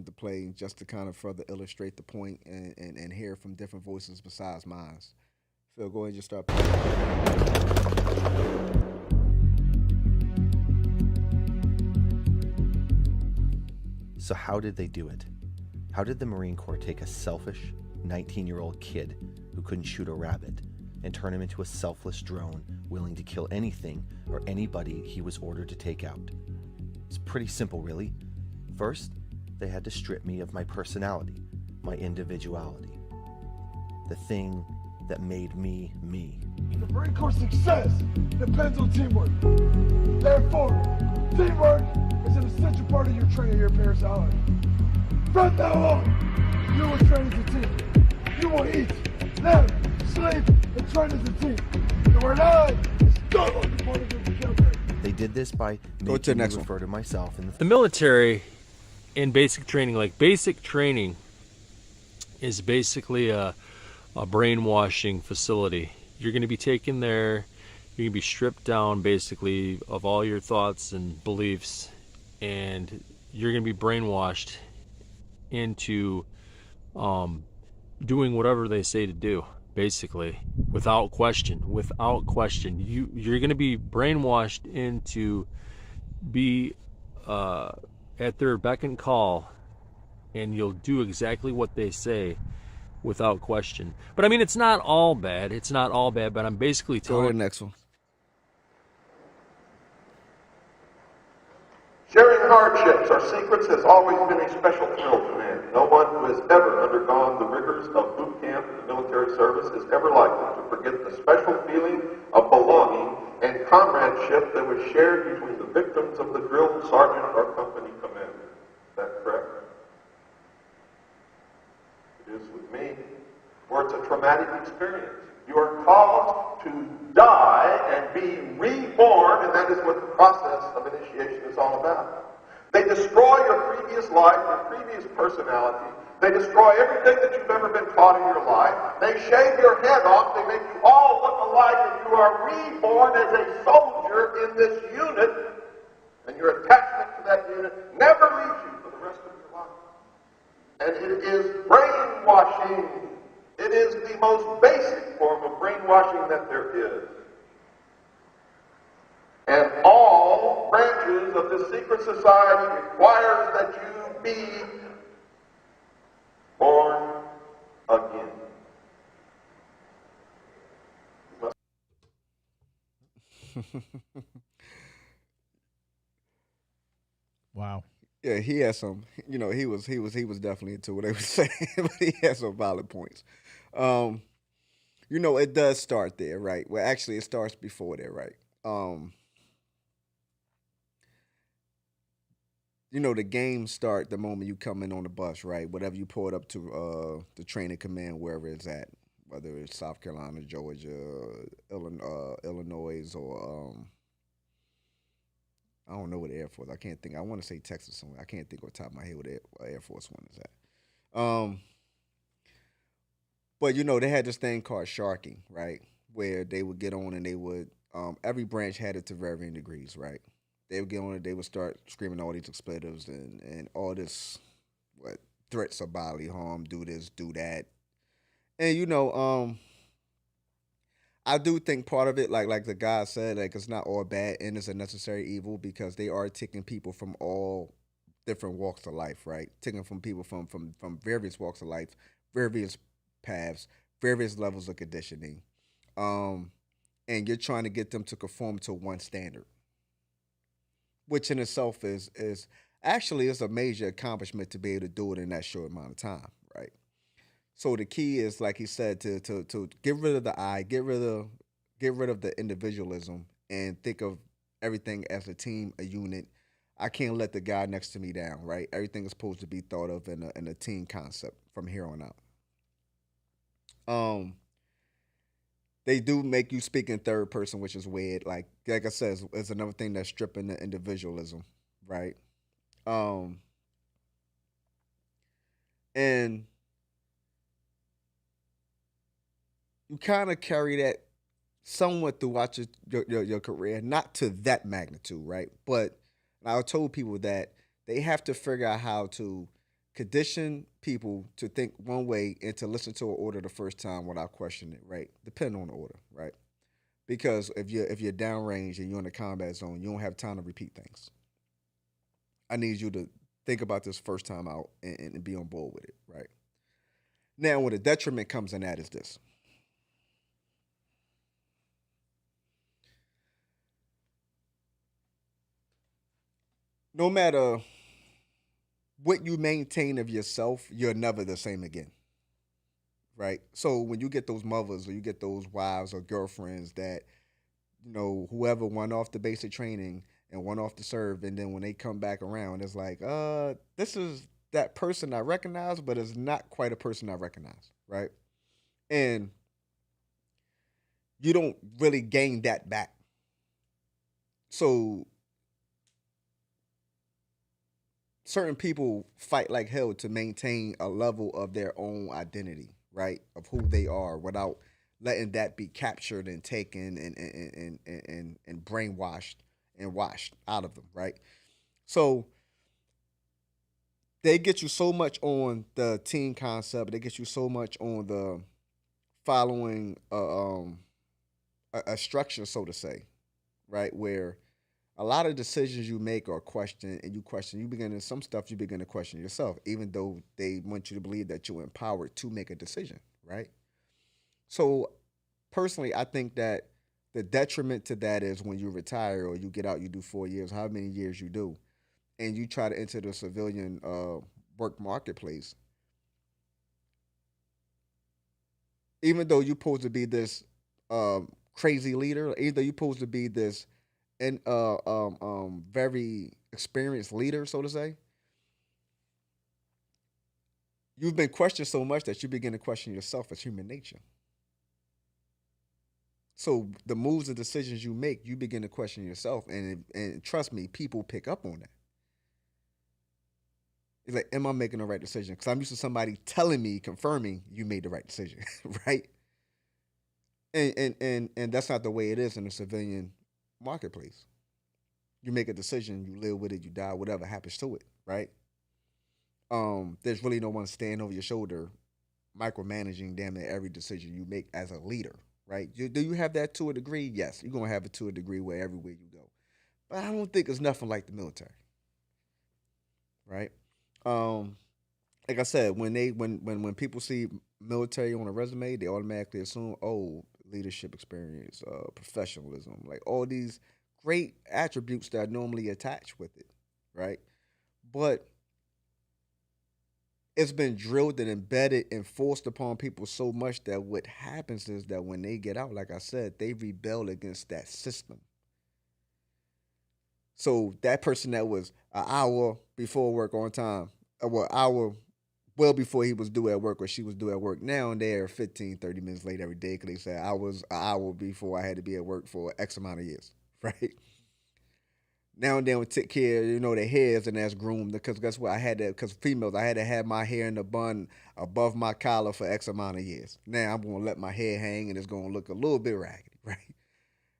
to play just to kind of further illustrate the point and hear from different voices besides mine. Phil, go ahead and just start playing. So how did they do it? How did the Marine Corps take a selfish 19-year-old kid who couldn't shoot a rabbit and turn him into a selfless drone willing to kill anything or anybody he was ordered to take out? It's pretty simple, really. First, they had to strip me of my personality, my individuality. The thing that made me me. The Marine Corps' success depends on teamwork. Therefore, teamwork is an essential part of your training here at Paris Island. From now on, you will train as a team. You will eat, live, sleep, and train as a team. The word I is not on the part of your vocabulary. They did this by making me refer to myself in the military in basic training. Like, basic training is basically a brainwashing facility. You're going to be taken there, you're going to be stripped down basically of all your thoughts and beliefs, and you're going to be brainwashed into doing whatever they say to do, basically, without question. You're going to be brainwashed into be at their beck and call, and you'll do exactly what they say without question. But I mean, it's not all bad, but I'm basically telling... Go to the next one. Sharing hardships or secrets has always been a special thrill to men. No one who has ever undergone the rigors of boot camp and military service is ever likely to forget the special feeling of belonging and comradeship that was shared between the victims of the drill sergeant or company commander. Is that correct? It is with me, where it's a traumatic experience. You are caused to die and be reborn, and that is what the process of initiation is all about. They destroy your previous life, your previous personality. They destroy everything that you've ever been taught in your life. They shave your head off. They make you all look alike, and you are reborn as a soldier in this unit, and your attachment to that unit never leaves you for the rest of your life. And it is brainwashing. It is the most basic form of brainwashing that there is. And all branches of the secret society requires that you be born again. Wow. Yeah, he had some. You know, he was definitely into what they were saying, but he had some valid points. You know, it does start there, right? Well, actually, it starts before there, right? You know, the games start the moment you come in on the bus, right? Whatever you pull it up to the training command, wherever it's at, whether it's South Carolina, Georgia, Illinois, or I don't know what the Air Force. I can't think. I want to say Texas somewhere. I can't think off the top of my head what the Air Force one is at. But you know, they had this thing called sharking, right? Where they would get on and they would every branch had it to varying degrees, right? They would get on it, they would start screaming all these expletives and all this threats of bodily harm, do this, do that. And you know, I do think part of it, like the guy said, like it's not all bad and it's a necessary evil because they are taking people from all different walks of life, right? Taking from people from various walks of life, various paths, various levels of conditioning, and you're trying to get them to conform to one standard, which in itself is actually is a major accomplishment to be able to do it in that short amount of time, right? So the key is, like he said, to get rid of the I, get rid of the individualism, and think of everything as a team, a unit. I can't let the guy next to me down, right? Everything is supposed to be thought of in a team concept from here on out. They do make you speak in third person, which is weird. Like I said, it's another thing that's stripping the individualism, right? And you kind of carry that somewhat throughout your career, not to that magnitude, right? But I told people that they have to figure out how to condition people to think one way and to listen to an order the first time without questioning it, right? Depending on the order, right? Because if you're downrange and you're in the combat zone, you don't have time to repeat things. I need you to think about this first time out and be on board with it, right? Now, where the detriment comes in that is this. No matter what you maintain of yourself, you're never the same again. right? So when you get those mothers or you get those wives or girlfriends that, whoever went off the basic training and went off to serve, and then when they come back around, it's like, this is that person I recognize, but it's not quite a person I recognize, right? And you don't really gain that back. So certain people fight like hell to maintain a level of their own identity, right? Of who they are without letting that be captured and taken and brainwashed and washed out of them, right? So they get you so much on the team concept, they get you so much on the following a structure, so to say, right? Where a lot of decisions you make are questioned, and you begin to, some stuff you begin to question yourself, even though they want you to believe that you're empowered to make a decision, right? So personally, I think that the detriment to that is when you retire or you get out, you do 4 years, how many years you do, and you try to enter the civilian work marketplace, even though you're supposed to be this crazy leader, either you're supposed to be this and very experienced leader, so to say, you've been questioned so much that you begin to question yourself as human nature. So the moves and decisions you make, you begin to question yourself, and trust me, people pick up on that. It's like, am I making the right decision? Because I'm used to somebody telling me, confirming you made the right decision, right? And that's not the way it is in the civilian marketplace. You make a decision, you live with it, you die, whatever happens to it, right? There's really no one standing over your shoulder, micromanaging damn near every decision you make as a leader, right? Do you have that to a degree? Yes, you're gonna have it to a degree where everywhere you go, but I don't think it's nothing like the military, right? Like I said, when people see military on a resume, they automatically assume, oh, leadership experience, professionalism, like all these great attributes that are normally attached with it, right? But it's been drilled and embedded and forced upon people so much that what happens is that when they get out, like I said, they rebel against that system. So that person that was an hour before work on time, well, hour well before he was due at work or she was due at work, now they're 15, 30 minutes late every day because they say I was an hour before I had to be at work for X amount of years, right? Now and then we take care, their hairs and that's groomed because guess what? Because females, I had to have my hair in the bun above my collar for X amount of years. Now I'm going to let my hair hang and it's going to look a little bit raggedy, right?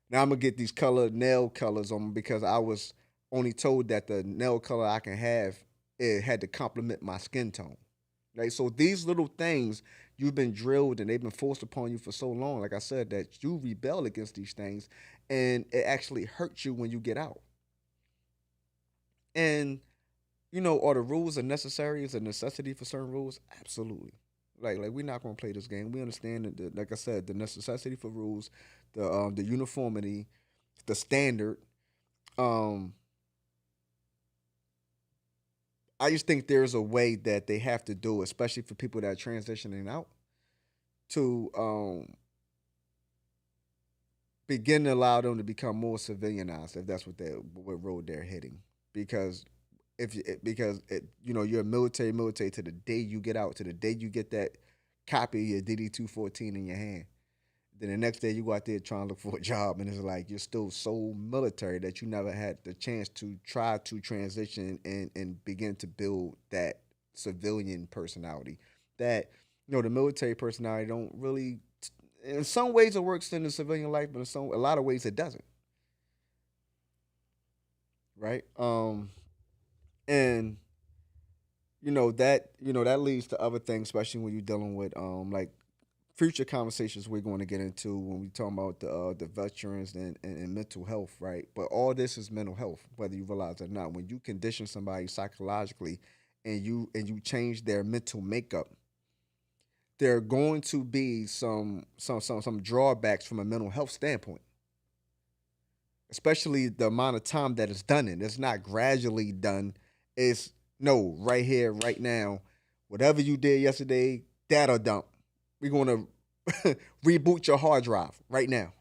Now I'm going to get these nail colors on because I was only told that the nail color I can have, it had to complement my skin tone, right? So these little things, you've been drilled and they've been forced upon you for so long, like I said, that you rebel against these things and it actually hurts you when you get out. And, are the rules are necessary? Is a necessity for certain rules? Absolutely. Like we're not gonna play this game. We understand that, like I said, the necessity for rules, the uniformity, the standard. I just think there's a way that they have to do, especially for people that are transitioning out, to begin to allow them to become more civilianized, if that's what road they're hitting. Because you're military to the day you get out, to the day you get that copy of your DD-214 in your hand. Then the next day you go out there trying to look for a job, and it's like you're still so military that you never had the chance to try to transition and begin to build that civilian personality. That the military personality don't really. In some ways it works in the civilian life, but a lot of ways it doesn't. Right? And that leads to other things, especially when you're dealing with like future conversations we're going to get into when we talk about the veterans and mental health, right? But all this is mental health, whether you realize it or not. When you condition somebody psychologically and you change their mental makeup, there are going to be some drawbacks from a mental health standpoint. Especially the amount of time that it's done in. It's not gradually done. It's no, right here, right now. Whatever you did yesterday, that'll dump. We're going to reboot your hard drive right now.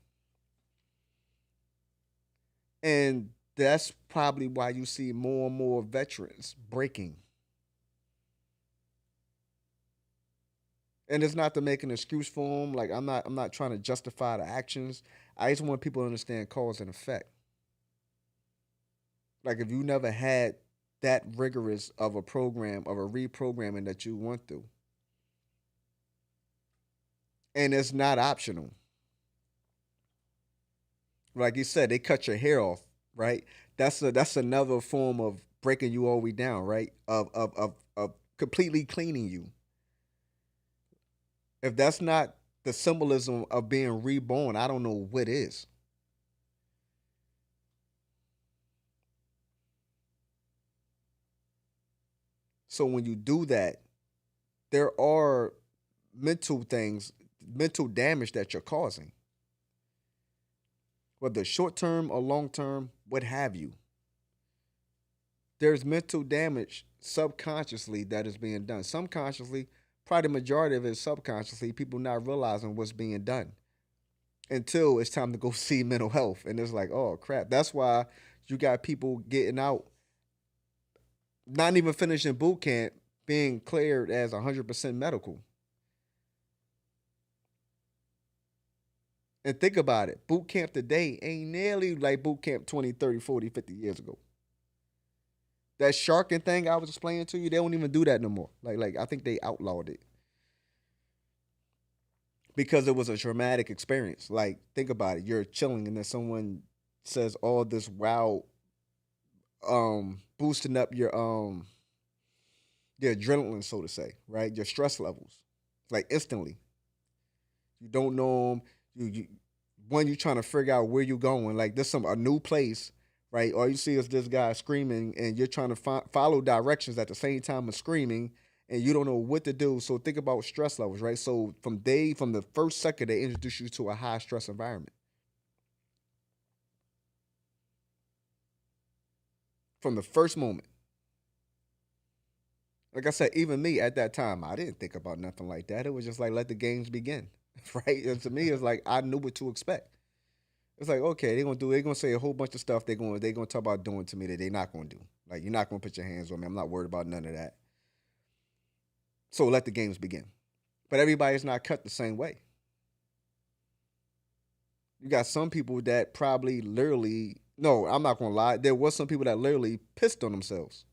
And that's probably why you see more and more veterans breaking. And it's not to make an excuse for them. Like I'm not trying to justify the actions. I just want people to understand cause and effect. Like if you never had that rigorous of a program, of a reprogramming that you went through, and it's not optional. Like you said, they cut your hair off, right? That's another form of breaking you all the way down, right? Of completely cleaning you. If that's not the symbolism of being reborn, I don't know what is. So when you do that, there are mental things, mental damage that you're causing. Whether short term or long term, what have you. There's mental damage subconsciously that is being done. Subconsciously, probably the majority of it is subconsciously, people not realizing what's being done until it's time to go see mental health. And it's like, oh crap. That's why you got people getting out, not even finishing boot camp, being cleared as 100% medical. And think about it. Boot camp today ain't nearly like boot camp 20, 30, 40, 50 years ago. That sharking thing I was explaining to you, they don't even do that no more. Like I think they outlawed it. Because it was a traumatic experience. Like, think about it. You're chilling and then someone says all this wild boosting up your adrenaline, so to say, right? Your stress levels. Like instantly. You don't know them. When you're trying to figure out where you're going, like this a new place, right? All you see is this guy screaming, and you're trying to follow directions at the same time of screaming, and you don't know what to do. So think about stress levels, right? So from the first second, they introduce you to a high stress environment. From the first moment. Like I said, even me at that time, I didn't think about nothing like that. It was just like, let the games begin. Right? And to me, it's like I knew what to expect. It's like, okay, they're gonna say a whole bunch of stuff they're gonna talk about doing to me that they're not gonna do. Like, you're not gonna put your hands on me. I'm not worried about none of that. So let the games begin. But everybody's not cut the same way. You got some people that probably literally, no, I'm not gonna lie. There was some people that literally pissed on themselves.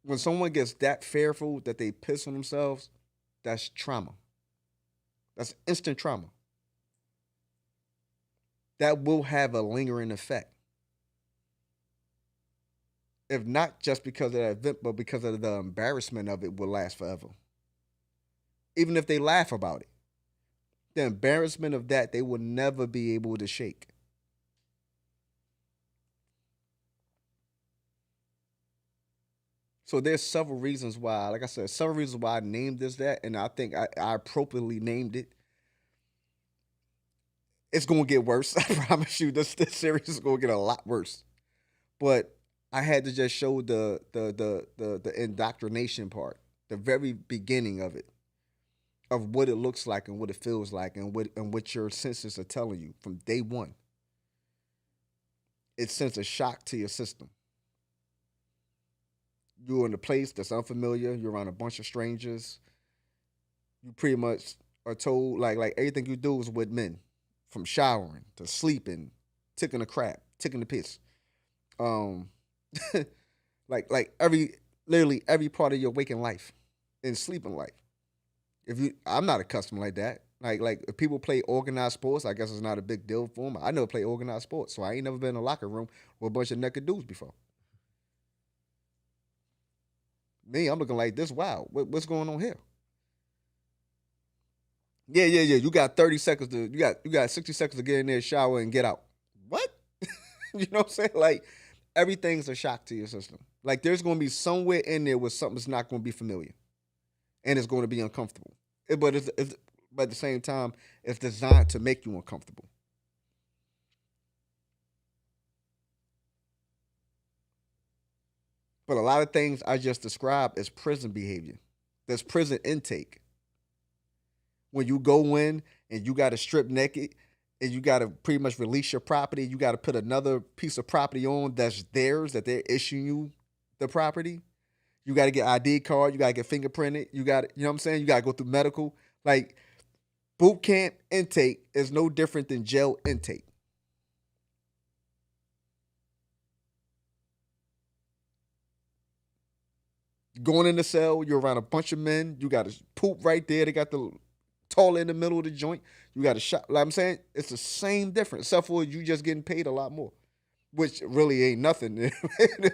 When someone gets that fearful that they piss on themselves, that's trauma. That's instant trauma. That will have a lingering effect. If not just because of that event, but because of the embarrassment of it will last forever. Even if they laugh about it, the embarrassment of that, they will never be able to shake. So there's several reasons why, like I said, several reasons why I named this that, and I think I appropriately named it. It's gonna get worse. I promise you, this series is gonna get a lot worse. But I had to just show the indoctrination part, the very beginning of it, of what it looks like and what it feels like, and what your senses are telling you from day one. It sends a shock to your system. You're in a place that's unfamiliar. You're around a bunch of strangers. You pretty much are told like everything you do is with men, from showering to sleeping, taking a crap, taking the piss, like literally every part of your waking life and sleeping life. I'm not accustomed like that. Like if people play organized sports, I guess it's not a big deal for them. I never play organized sports, so I ain't never been in a locker room with a bunch of naked dudes before. Me, I'm looking like this. Wow, what's going on here? Yeah. You got 30 seconds to you got 60 seconds to get in there, shower, and get out. What? You know what I'm saying? Like everything's a shock to your system. Like there's going to be somewhere in there where something's not going to be familiar, and it's going to be uncomfortable. But at the same time, it's designed to make you uncomfortable. But a lot of things I just described is prison behavior. There's prison intake. When you go in and you got to strip naked and you got to pretty much release your property, you got to put another piece of property on that's theirs, that they're issuing you the property. You got to get ID card. You got to get fingerprinted. You got to, you know what I'm saying? You got to go through medical. Like, boot camp intake is no different than jail intake. Going in the cell, you're around a bunch of men. You got to poop right there. They got the toilet in the middle of the joint. You got to shot. Like I'm saying, it's the same difference, except for you just getting paid a lot more, which really ain't nothing in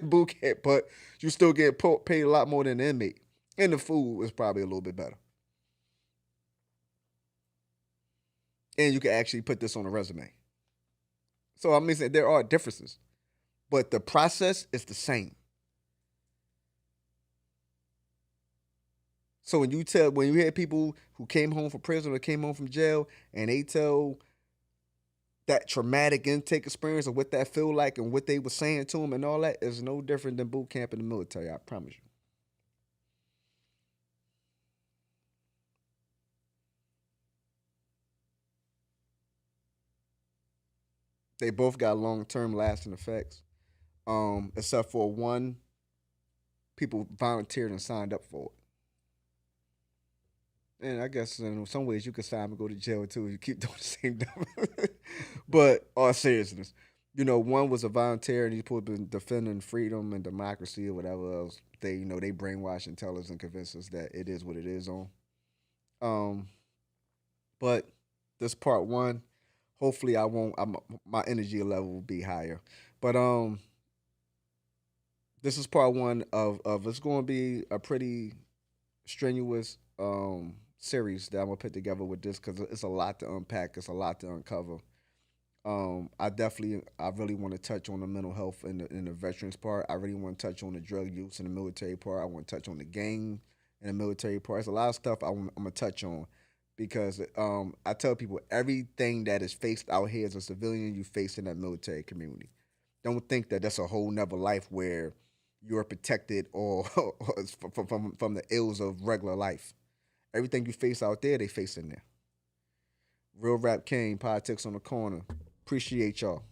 boot camp, but you still get paid a lot more than the inmate. And the food is probably a little bit better. And you can actually put this on a resume. So I'm saying there are differences, but the process is the same. So when you hear people who came home from prison or came home from jail and they tell that traumatic intake experience of what that feel like and what they were saying to them and all that is no different than boot camp in the military, I promise you. They both got long-term lasting effects. Except for one, people volunteered and signed up for it. And I guess in some ways you could sign and go to jail too. You keep doing the same stuff. But all seriousness, one was a volunteer and these people have been defending freedom and democracy or whatever else. They brainwash and tell us and convince us that it is what it is on. But this part one, hopefully my energy level will be higher. But this is part one of it's going to be a pretty strenuous series that I'm gonna put together with this because it's a lot to unpack. It's a lot to uncover. I really want to touch on the mental health in the veterans part. I really want to touch on the drug use in the military part. I want to touch on the gang in the military part. There's a lot of stuff I'm gonna touch on because I tell people everything that is faced out here as a civilian, you face in that military community. Don't think that that's a whole nother life where you're protected or from the ills of regular life. Everything you face out there, they face in there. Real Rap Cain, Politics on the Corner. Appreciate y'all.